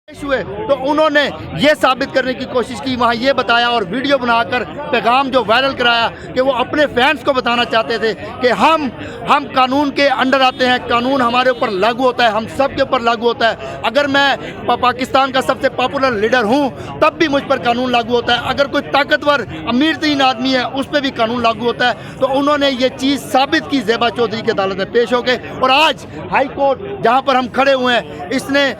हुए तो उन्होंने ये साबित करने की कोशिश की, वहाँ ये बताया और वीडियो बनाकर पैगाम जो वायरल कराया कि वो अपने फैंस को बताना चाहते थे कि हम कानून के अंडर आते हैं, कानून हमारे ऊपर लागू होता है, हम सब के ऊपर लागू होता है। अगर मैं पाकिस्तान का सबसे पॉपुलर लीडर हूँ तब भी मुझ पर कानून लागू होता है, अगर कोई ताकतवर अमीर तरीन आदमी है उस पर भी कानून लागू होता है। तो उन्होंने ये चीज़ साबित की ज़ेबा चौधरी की अदालत में पेश हो गए और आज हाई कोर्ट जहाँ पर हम खड़े हुए हैं इसने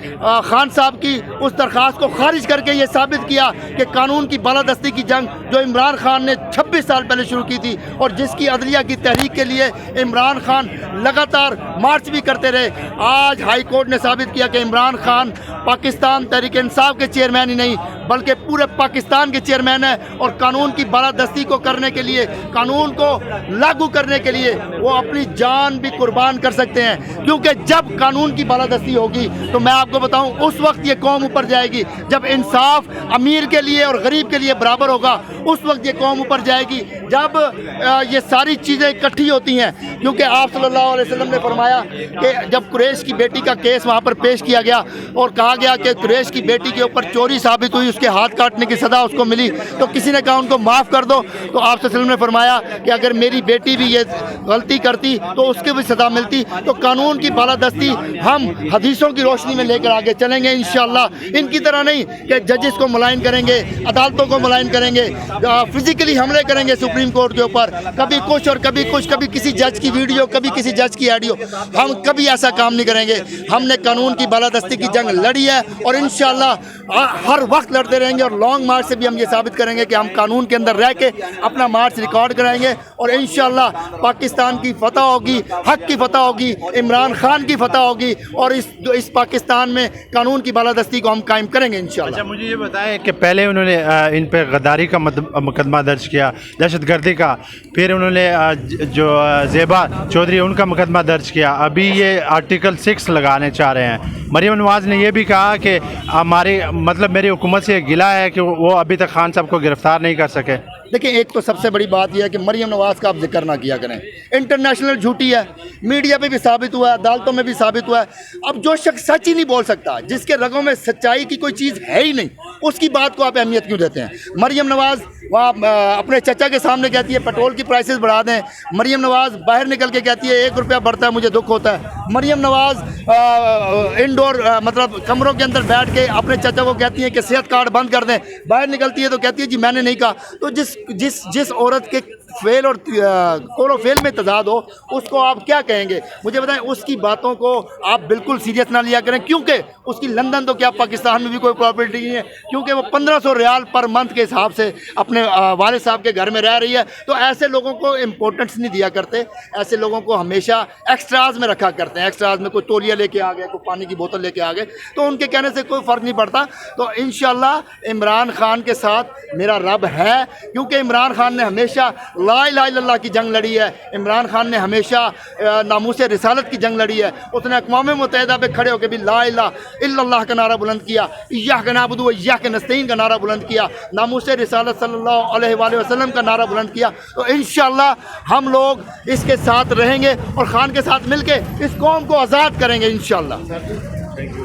खान साहब की उस दरख्वास्त को खारिज करके ये साबित किया कि कानून की बालादस्ती की जंग जो इमरान खान ने 26 साल पहले शुरू की थी और जिसकी अदलिया की तहरीक के लिए इमरान खान लगातार मार्च भी करते रहे, आज हाई कोर्ट ने साबित किया कि इमरान खान पाकिस्तान तहरीक इंसाफ के चेयरमैन ही नहीं बल्कि पूरे पाकिस्तान के चेयरमैन है और कानून की बालादस्ती को करने के लिए, कानून को लागू करने के लिए वो अपनी जान भी कुर्बान कर सकते हैं। क्योंकि जब कानून की बालादस्ती होगी तो मैं आपको बताऊं उस वक्त ये कौम ऊपर जाएगी, जब इंसाफ अमीर के लिए और गरीब के लिए बराबर होगा उस वक्त ये कौम ऊपर जाएगी, जब ये सारी चीज़ें इकट्ठी होती हैं। क्योंकि आप सल्लल्लाहु अलैहि वसल्लम ने फरमाया कि जब कुरैश की बेटी का केस वहाँ पर पेश किया गया और कहा गया कि कुरैश की बेटी के ऊपर चोरी साबित हुई, उसके हाथ काटने की सज़ा उसको मिली, तो किसी ने कहा उनको माफ़ कर दो, तो आप सल्लल्लाहु अलैहि वसल्लम ने फरमाया कि अगर मेरी बेटी भी ये गलती करती तो उसके भी सज़ा मिलती। तो कानून की बालादस्ती हम हदीसों की रोशनी में लेकर आगे चलेंगे इंशाअल्लाह। इनकी तरह नहीं कि जजेस को मुलायन करेंगे, अदालतों को मुलायन करेंगे, फिजिकली हमले करेंगे सुप्रीम कोर्ट के ऊपर, कभी कुछ और कभी कुछ, कभी किसी जज की वीडियो, कभी किसी जज की ऑडियो। हम कभी ऐसा काम नहीं करेंगे। हमने कानून की बालादस्ती की जंग लड़ी है और इंशाअल्लाह हर वक्त लड़ते रहेंगे और लॉन्ग मार्च से भी हम ये साबित करेंगे कि हम कानून के अंदर रह के अपना मार्च रिकॉर्ड कराएंगे और इंशाअल्लाह पाकिस्तान की फतह होगी, हक की फतह होगी, इमरान खान की फतह होगी और इस पाकिस्तान में कानून की बालादस्ती को हम कायम करेंगे इंशाअल्लाह। अच्छा, मुझे ये बताएं कि पहले उन्होंने इन पर गद्दारी का मुकदमा दर्ज किया, दहशतगर्दी का, फिर उन्होंने जो ज़ेबा चौधरी उनका मुकदमा दर्ज किया, अभी ये आर्टिकल 6 लगाने चाह रहे हैं। मरियम नवाज़ ने यह भी कहा कि हमारी मेरी हुकूमत से गिला है कि वो अभी तक खान साहब को गिरफ्तार नहीं कर सके। देखिए, एक तो सबसे बड़ी बात यह है कि मरियम नवाज़ का आप जिक्र ना किया करें, इंटरनेशनल झूठी है, मीडिया पे भी साबित हुआ है, अदालतों में भी साबित हुआ है। अब जो शख्स सच ही नहीं बोल सकता, जिसके रगों में सच्चाई की कोई चीज़ है ही नहीं, उसकी बात को आप अहमियत क्यों देते हैं? मरियम नवाज़ वहाँ अपने चचा के सामने कहती है पेट्रोल की प्राइसेस बढ़ा दें, मरियम नवाज़ बाहर निकल के कहती है 1 रुपया बढ़ता है मुझे दुख होता है, मरियम नवाज़ इंडोर कमरों के अंदर बैठ के अपने चचा को कहती है कि सेहत कार्ड बंद कर दें, बाहर निकलती है तो कहती है जी मैंने नहीं कहा। तो जिस औरत के फेल और कोरो फेल में तजाद हो उसको आप क्या कहेंगे? मुझे बताएं, उसकी बातों को आप बिल्कुल सीरियस ना लिया करें, क्योंकि उसकी लंदन तो क्या पाकिस्तान में भी कोई प्रॉपर्टी नहीं है, क्योंकि वो 1500 रियाल पर मंथ के हिसाब से अपने वालिद साहब के घर में रह रही है। तो ऐसे लोगों को इम्पोर्टेंस नहीं दिया करते, ऐसे लोगों को हमेशा एक्स्ट्राज में रखा करते हैं। एक्स्ट्राज में कोई तौलिया लेके आ गए, कोई पानी की बोतल लेके आ गए, तो उनके कहने से कोई फ़र्क नहीं पड़ता। तो इंशाअल्लाह इमरान खान के साथ मेरा रब है, क्योंकि इमरान खान ने हमेशा ला इलाहा इल्लल्लाह की जंग लड़ी है, इमरान खान ने हमेशा नामूसे रिसालत की जंग लड़ी है। उसने अक़वाम मुत्तहिदा पे खड़े होकर भी ला इलाहा इल्लल्लाह का नारा बुलंद किया, इय्याका नअबुदु व इय्याका नस्तईन का नारा बुलंद किया, नामूसे रिसालत सल्लल्लाहु अलैहि वसल्लम का नारा बुलंद किया। तो इंशाअल्लाह हम लोग इसके साथ रहेंगे और खान के साथ मिलके इस कौम को आज़ाद करेंगे इंशाअल्लाह।